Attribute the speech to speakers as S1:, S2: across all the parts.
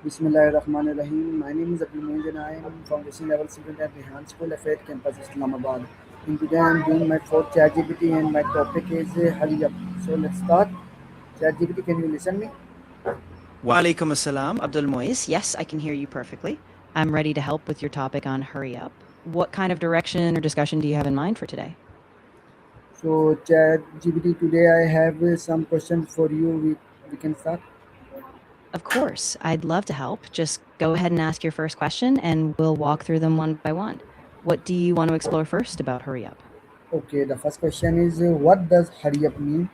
S1: Bismillahirrahmanirrahim. My name is Abdul Moin and I am foundation level student at Rehan School Affairs Campus, Islamabad. And today I am doing my fourth Chatgpt and my topic is hurry up. So let's start. Chatgpt, can you listen me?
S2: Walaikum assalam, Abdul Mois. Yes, I can hear you perfectly. I'm ready to help with your topic on hurry up. What kind of direction or discussion do you have in mind for today?
S1: So ChatGPT, today I have some questions for you. We can start.
S2: Of course, I'd love to help. Just go ahead and ask your first question and we'll walk through them one by one. What do you want to explore first about hurry up?
S1: Okay, the first question is what does hurry up mean?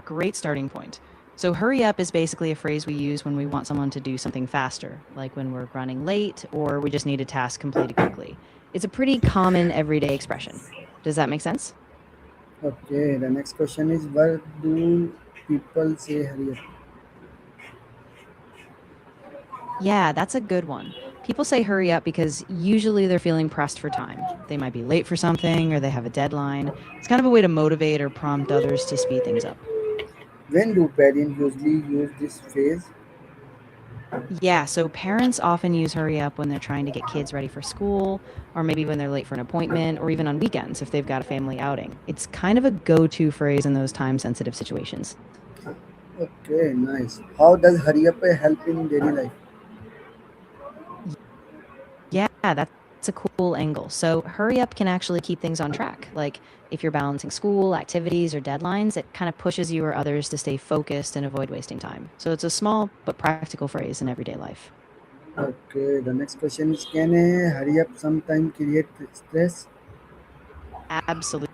S2: Great starting point. So, hurry up is basically a phrase we use when we want someone to do something faster, like when we're running late or we just need a task completed quickly. It's a pretty common everyday expression. Does that make sense?
S1: Okay, the next question is what do people say hurry up?
S2: Yeah, that's a good one. People say hurry up because usually they're feeling pressed for time. They might be late for something or they have a deadline. It's kind of a way to motivate or prompt others to speed things up.
S1: When do parents usually use this phrase?
S2: Yeah, so parents often use hurry up when they're trying to get kids ready for school, or maybe when they're late for an appointment, or even on weekends if they've got a family outing. It's kind of a go to phrase in those time sensitive situations.
S1: Okay, nice. How does hurry up help in daily life?
S2: Yeah, that's a cool angle. So, hurry up can actually keep things on track. Like if you're balancing school, activities, or deadlines, it kind of pushes you or others to stay focused and avoid wasting time. So, it's a small but practical phrase in everyday life.
S1: Okay, the next question is can a hurry up sometime create stress?
S2: Absolutely.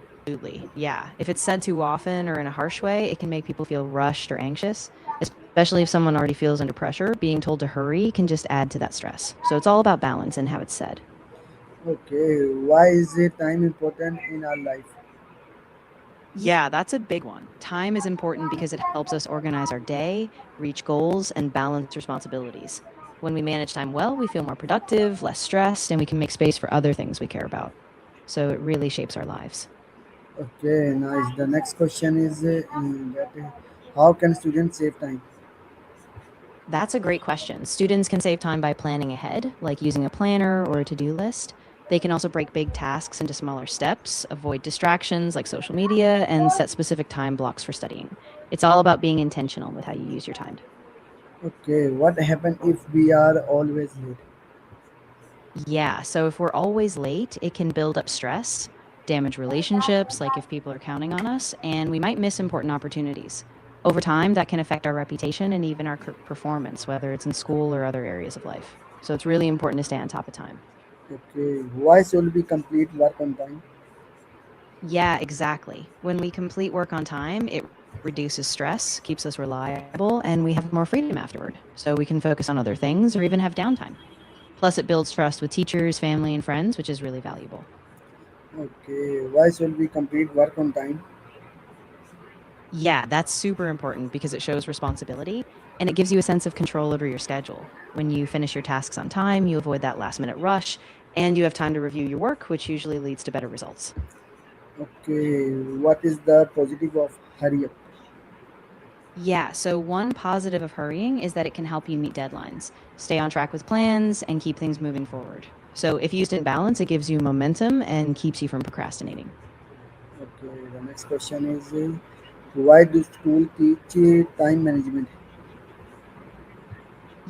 S2: Yeah. If it's said too often or in a harsh way, it can make people feel rushed or anxious, especially if someone already feels under pressure. Being told to hurry can just add to that stress. So, it's all about balance and how it's said.
S1: Okay, why is time important in our life?
S2: Yeah, that's a big one. Time is important because it helps us organize our day, reach goals, and balance responsibilities. When we manage time well, we feel more productive, less stressed, and we can make space for other things we care about. So it really shapes our lives.
S1: Okay, nice. The next question is how can students save time?
S2: That's a great question. Students can save time by planning ahead, like using a planner or a to do list. They can also break big tasks into smaller steps, avoid distractions like social media, and set specific time blocks for studying. It's all about being intentional with how you use your time.
S1: Okay, what happens if we are always late?
S2: Yeah. So if we're always late, it can build up stress, damage relationships, like if people are counting on us, and we might miss important opportunities. Over time, that can affect our reputation and even our performance, whether it's in school or other areas of life. So it's really important to stay on top of time.
S1: Okay, why should we complete work on time?
S2: Yeah, exactly. When we complete work on time, it reduces stress, keeps us reliable, and we have more freedom afterward. So we can focus on other things or even have downtime. Plus, it builds trust with teachers, family, and friends, which is really valuable.
S1: Okay, why should we complete work on time?
S2: Yeah, that's super important because it shows responsibility and it gives you a sense of control over your schedule. When you finish your tasks on time, you avoid that last minute rush and you have time to review your work, which usually leads to better results.
S1: Okay, what is the positive of hurry up?
S2: Yeah, so one positive of hurrying is that it can help you meet deadlines, stay on track with plans, and keep things moving forward. So if used in balance, it gives you momentum and keeps you from procrastinating.
S1: Okay, the next question is why do school teach time management?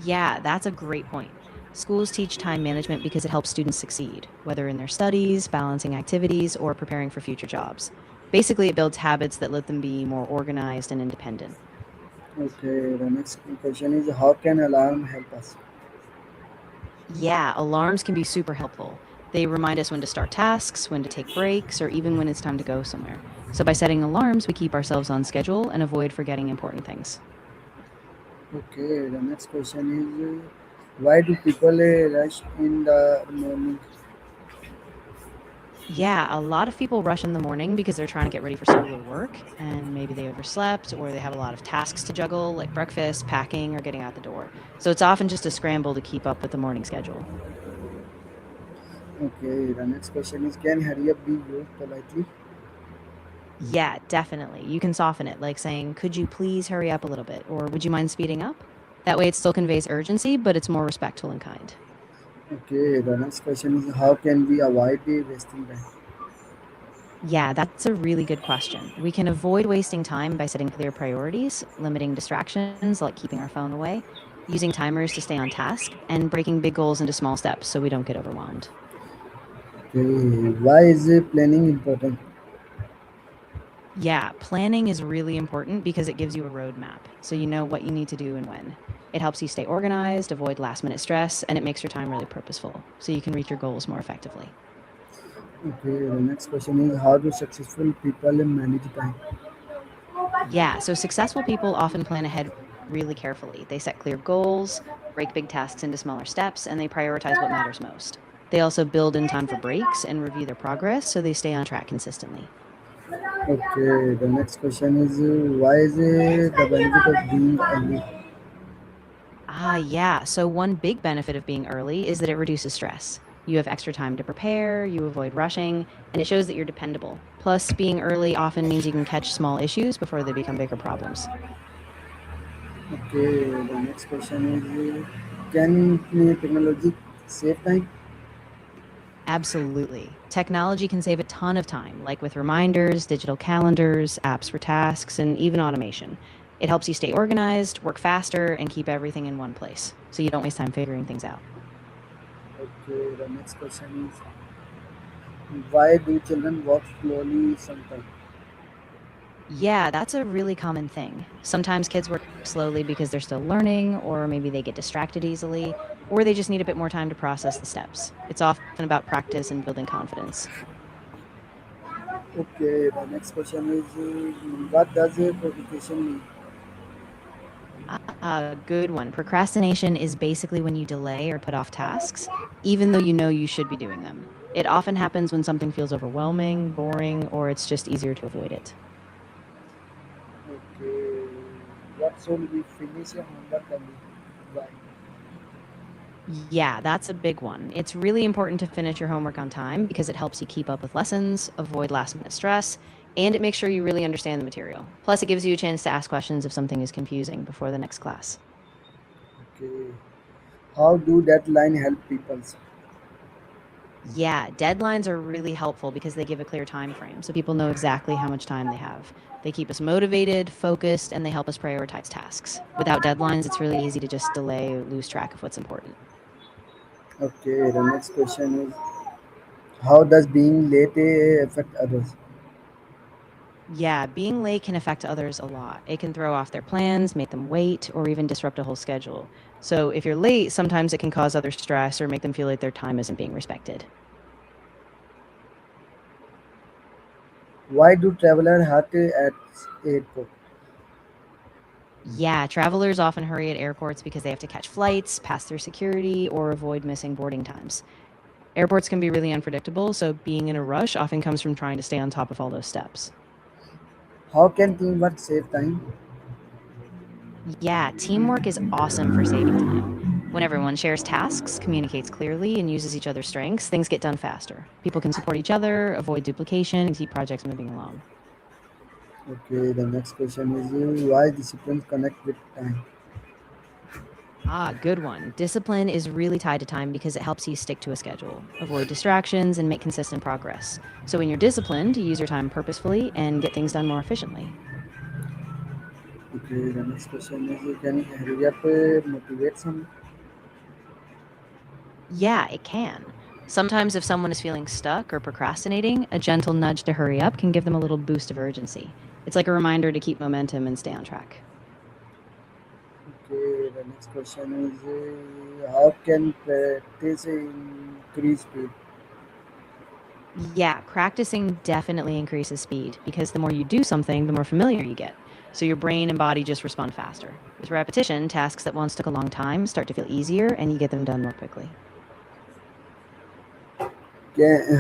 S2: Yeah, that's a great point. Schools teach time management because it helps students succeed, whether in their studies, balancing activities, or preparing for future jobs. Basically, it builds habits that let them be more organized and independent.
S1: Okay, the next question is how can alarm help us?
S2: Yeah, alarms can be super helpful. They remind us when to start tasks, when to take breaks, or even when it's time to go somewhere. So, by setting alarms, we keep ourselves on schedule and avoid forgetting important things.
S1: Okay, the next question is why do people rush in the morning?
S2: Yeah, a lot of people rush in the morning because they're trying to get ready for school or work, and maybe they overslept or they have a lot of tasks to juggle, like breakfast, packing, or getting out the door. So it's often just a scramble to keep up with the morning schedule.
S1: Okay, the next question is can hurry up be used politely?
S2: Yeah, definitely. You can soften it, like saying, "Could you please hurry up a little bit?" or "Would you mind speeding up?" That way, it still conveys urgency, but it's more respectful and kind.
S1: Okay, the next question is how can we avoid wasting time?
S2: Yeah, that's a really good question. We can avoid wasting time by setting clear priorities, limiting distractions like keeping our phone away, using timers to stay on task, and breaking big goals into small steps so we don't get overwhelmed.
S1: Okay, why is planning important?
S2: Yeah, planning is really important because it gives you a roadmap so you know what you need to do and when. It helps you stay organized, avoid last minute stress, and it makes your time really purposeful so you can reach your goals more effectively.
S1: Okay, the next question is how do successful people manage time?
S2: Yeah, so successful people often plan ahead really carefully. They set clear goals, break big tasks into smaller steps, and they prioritize what matters most. They also build in time for breaks and review their progress so they stay on track consistently.
S1: Okay, the next question is why is the benefit of being early?
S2: Yeah. So, one big benefit of being early is that it reduces stress. You have extra time to prepare, you avoid rushing, and it shows that you're dependable. Plus, being early often means you can catch small issues before they become bigger problems.
S1: Okay, the next question is can technology save time?
S2: Absolutely. Technology can save a ton of time, like with reminders, digital calendars, apps for tasks, and even automation. It helps you stay organized, work faster, and keep everything in one place so you don't waste time figuring things out.
S1: Okay, the next question is why do children walk slowly sometimes?
S2: Yeah, that's a really common thing. Sometimes kids work slowly because they're still learning, or maybe they get distracted easily, or they just need a bit more time to process the steps. It's often about practice and building confidence.
S1: Okay, the next question is what does provocation mean?
S2: Good one. Procrastination is basically when you delay or put off tasks, even though you know you should be doing them. It often happens when something feels overwhelming, boring, or it's just easier to avoid it.
S1: Okay, what should we finish your homework early? Why?
S2: Yeah, that's a big one. It's really important to finish your homework on time because it helps you keep up with lessons, avoid last minute stress, and it makes sure you really understand the material. Plus, it gives you a chance to ask questions if something is confusing before the next class.
S1: Okay, how do deadline help people?
S2: Yeah, deadlines are really helpful because they give a clear time frame so people know exactly how much time they have. They keep us motivated, focused, and they help us prioritize tasks. Without deadlines, it's really easy to just delay or lose track of what's important.
S1: Okay, the next question is how does being late affect others?
S2: Yeah, being late can affect others a lot. It can throw off their plans, make them wait, or even disrupt a whole schedule. So if you're late, sometimes it can cause others stress or make them feel like their time isn't being respected.
S1: Why do travelers hurt at airport?
S2: Yeah, travelers often hurry at airports because they have to catch flights, pass through security, or avoid missing boarding times. Airports can be really unpredictable, so being in a rush often comes from trying to stay on top of all those steps.
S1: How can teamwork save time?
S2: Yeah, teamwork is awesome for saving time. When everyone shares tasks, communicates clearly, and uses each other's strengths, things get done faster. People can support each other, avoid duplication, and keep projects moving along.
S1: Okay, the next question is why discipline connect with time?
S2: Good one. Discipline is really tied to time because it helps you stick to a schedule, avoid distractions, and make consistent progress. So when you're disciplined, you use your time purposefully and get things done more efficiently.
S1: Okay, the next question is can you hurry up motivate some?
S2: Yeah, it can. Sometimes, if someone is feeling stuck or procrastinating, a gentle nudge to hurry up can give them a little boost of urgency. It's like a reminder to keep momentum and stay on track.
S1: Okay, the next question is how can practice increase speed?
S2: Yeah, practicing definitely increases speed because the more you do something, the more familiar you get. So your brain and body just respond faster. With repetition, tasks that once took a long time start to feel easier and you get them done more quickly.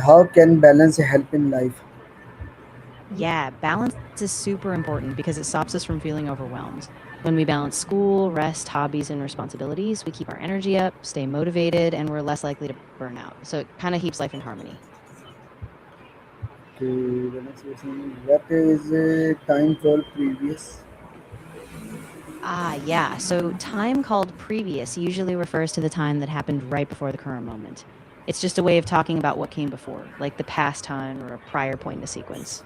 S1: How can balance help in life?
S2: Yeah, balance is super important because it stops us from feeling overwhelmed. When we balance school, rest, hobbies, and responsibilities, we keep our energy up, stay motivated, and we're less likely to burn out. So it kind of keeps life in harmony.
S1: Okay, the next question is what is time for previous?
S2: Yeah. So time called previous usually refers to the time that happened right before the current moment. It's just a way of talking about what came before, like the past time or a prior point in the sequence.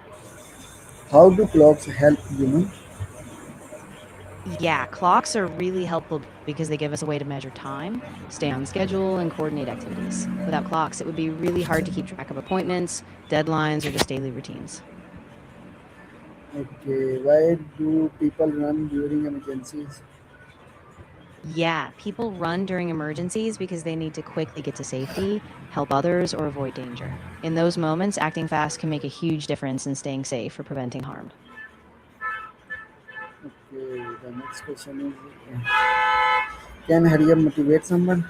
S1: How do clocks help human?
S2: Yeah, clocks are really helpful because they give us a way to measure time, stay on schedule, and coordinate activities. Without clocks, it would be really hard to keep track of appointments, deadlines, or just daily routines.
S1: Okay, why do people run during emergencies?
S2: Yeah, people run during emergencies because they need to quickly get to safety, help others, or avoid danger. In those moments, acting fast can make a huge difference in staying safe or preventing harm.
S1: Okay, the next question is, can hurry up motivate someone?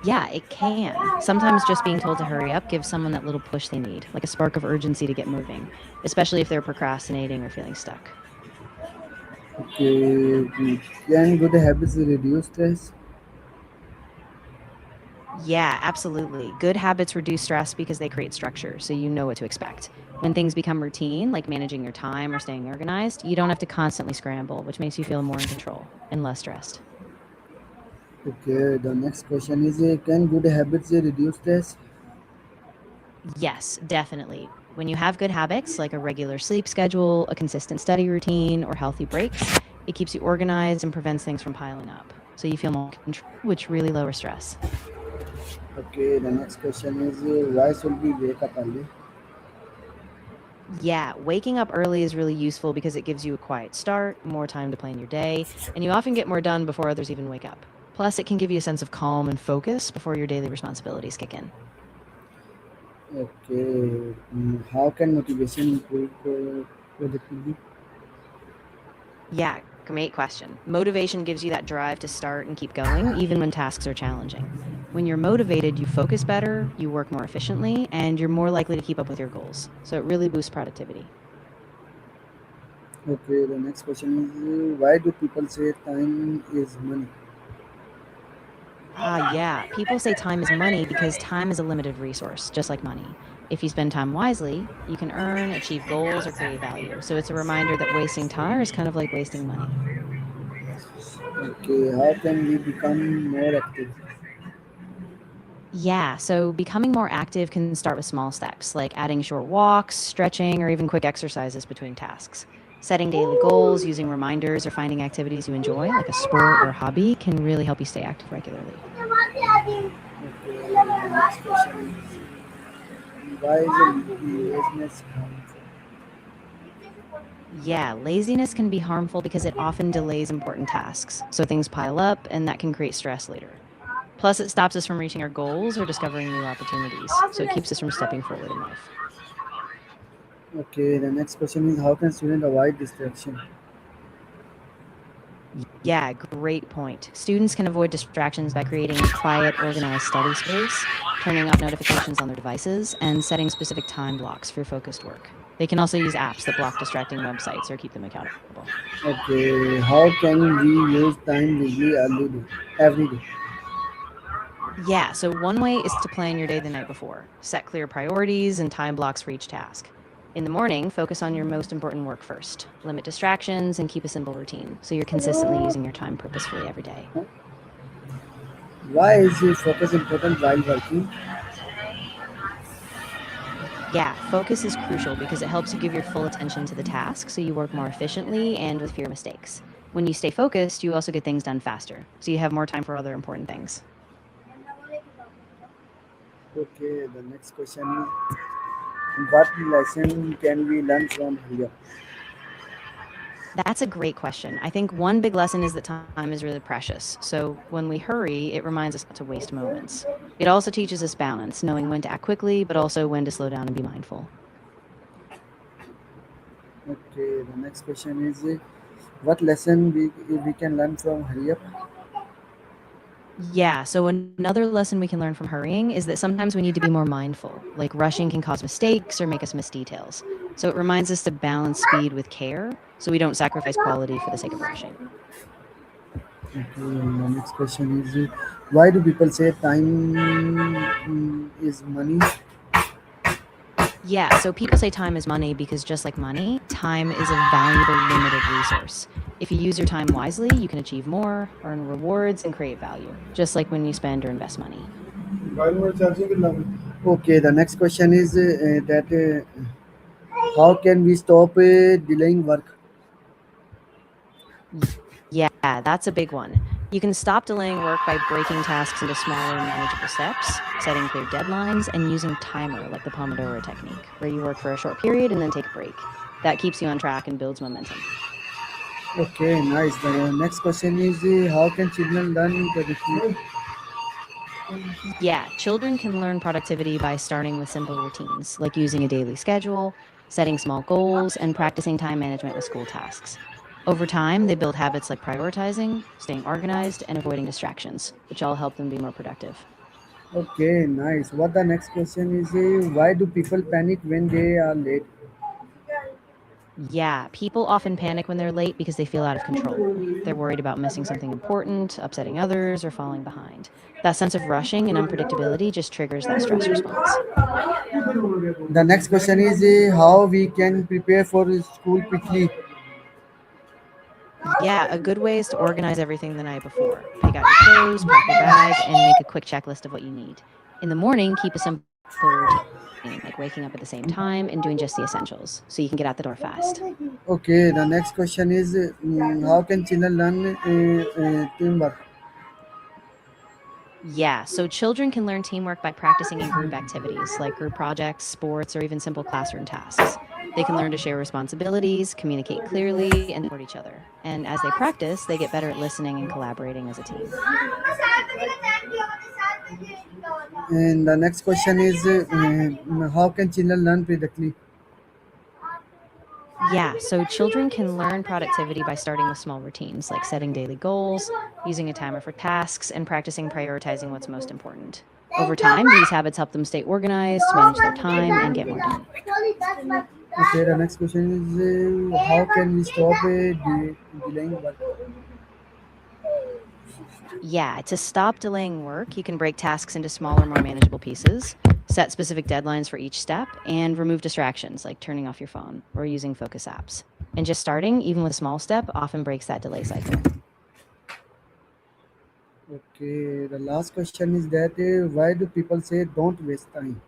S2: Yeah, it can. Sometimes just being told to hurry up gives someone that little push they need, like a spark of urgency to get moving, especially if they're procrastinating or feeling stuck.
S1: Okay, can good habits reduce stress?
S2: Yeah, absolutely. Good habits reduce stress because they create structure, so you know what to expect. When things become routine, like managing your time or staying organized, you don't have to constantly scramble, which makes you feel more in control and less stressed.
S1: Okay, the next question is, can good habits reduce stress?
S2: Yes, definitely. When you have good habits, like a regular sleep schedule, a consistent study routine, or healthy breaks, it keeps you organized and prevents things from piling up. So you feel more in control, which really lowers stress.
S1: Okay, the next question is, why should we wake up early?
S2: Yeah, waking up early is really useful because it gives you a quiet start, more time to plan your day, and you often get more done before others even wake up. Plus, it can give you a sense of calm and focus before your daily responsibilities kick in.
S1: Okay, how can motivation improve productivity?
S2: Yeah, great question. Motivation gives you that drive to start and keep going, even when tasks are challenging. When you're motivated, you focus better, you work more efficiently, and you're more likely to keep up with your goals. So it really boosts productivity.
S1: Okay, the next question is, why do people say time is money?
S2: Yeah. People say time is money because time is a limited resource, just like money. If you spend time wisely, you can earn, achieve goals, or create value. So it's a reminder that wasting time is kind of like wasting money.
S1: Okay, how can we become more active?
S2: Yeah. So becoming more active can start with small steps, like adding short walks, stretching, or even quick exercises between tasks. Setting daily goals, using reminders, or finding activities you enjoy, like a sport or hobby, can really help you stay active regularly.
S1: Okay, the next question is, why is laziness harmful?
S2: Yeah, laziness can be harmful because it often delays important tasks. So things pile up, and that can create stress later. Plus, it stops us from reaching our goals or discovering new opportunities. So it keeps us from stepping forward in life.
S1: Okay, the next question is, how can students avoid distraction?
S2: Yeah, great point. Students can avoid distractions by creating a quiet, organized study space, turning off notifications on their devices, and setting specific time blocks for focused work. They can also use apps that block distracting websites or keep them accountable.
S1: Okay, how can we use time wisely every day?
S2: Yeah, so one way is to plan your day the night before. Set clear priorities and time blocks for each task. In the morning, focus on your most important work first. Limit distractions and keep a simple routine so you're consistently using your time purposefully every day.
S1: Why is focus important while working?
S2: Yeah, focus is crucial because it helps you give your full attention to the task so you work more efficiently and with fewer mistakes. When you stay focused, you also get things done faster, so you have more time for other important things.
S1: Okay, the next question is, what lesson can we learn from here?
S2: That's a great question. I think one big lesson is that time is really precious. So when we hurry, it reminds us not to waste moments. It also teaches us balance, knowing when to act quickly, but also when to slow down and be mindful.
S1: Okay, the next question is, what lesson we can learn from hurry up?
S2: Yeah, so another lesson we can learn from hurrying is that sometimes we need to be more mindful. Like rushing can cause mistakes or make us miss details. So it reminds us to balance speed with care so we don't sacrifice quality for the sake of rushing.
S1: Okay, the next question is, why do people say time is money?
S2: Yeah, so people say time is money because just like money, time is a valuable limited resource. If you use your time wisely, you can achieve more, earn rewards, and create value, just like when you spend or invest money.
S1: Okay, the next question is that how can we stop delaying work?
S2: Yeah, that's a big one. You can stop delaying work by breaking tasks into smaller, manageable steps, setting clear deadlines, and using timer like the Pomodoro technique, where you work for a short period and then take a break. That keeps you on track and builds momentum.
S1: Okay, nice. The next question is how can children learn productivity?
S2: Yeah, children can learn productivity by starting with simple routines, like using a daily schedule, setting small goals, and practicing time management with school tasks. Over time, they build habits like prioritizing, staying organized, and avoiding distractions, which all help them be more productive.
S1: Okay, nice. What the next question is why do people panic when they are late?
S2: Yeah, people often panic when they're late because they feel out of control. They're worried about missing something important, upsetting others, or falling behind. That sense of rushing and unpredictability just triggers that stress response.
S1: The next question is how we can prepare for school quickly.
S2: Yeah, a good way is to organize everything the night before. Pick out your clothes, pack your bag, and make a quick checklist of what you need. In the morning, keep a simple routine, like waking up at the same time and doing just the essentials so you can get out the door fast.
S1: Okay, the next question is how can children learn teamwork?
S2: Yeah, so children can learn teamwork by practicing in group activities like group projects, sports, or even simple classroom tasks. They can learn to share responsibilities, communicate clearly, and support each other. And as they practice, they get better at listening and collaborating as a team.
S1: And the next question is how can children learn predictably?
S2: Yeah, so children can learn productivity by starting with small routines like setting daily goals, using a timer for tasks, and practicing prioritizing what's most important. Over time, these habits help them stay organized, manage their time, and get more done.
S1: Okay, the next question is how can we stop delaying work?
S2: Yeah, to stop delaying work, you can break tasks into smaller, more manageable pieces, set specific deadlines for each step, and remove distractions like turning off your phone or using focus apps. And just starting, even with a small step, often breaks that delay cycle.
S1: Okay, the last question is that why do people say don't waste time?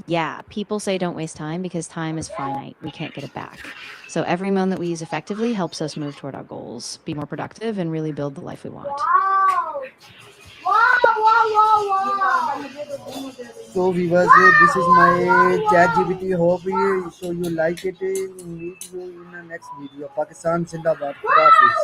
S2: Yeah, people say don't waste time because time is finite. We can't get it back. So every moment we use effectively helps us move toward our goals, be more productive, and really build the life we want.
S1: So viewers, this is my chat GPT. Hope so you like it. Meet you in the next video. Pakistan Zindabad. Khuda Hafiz.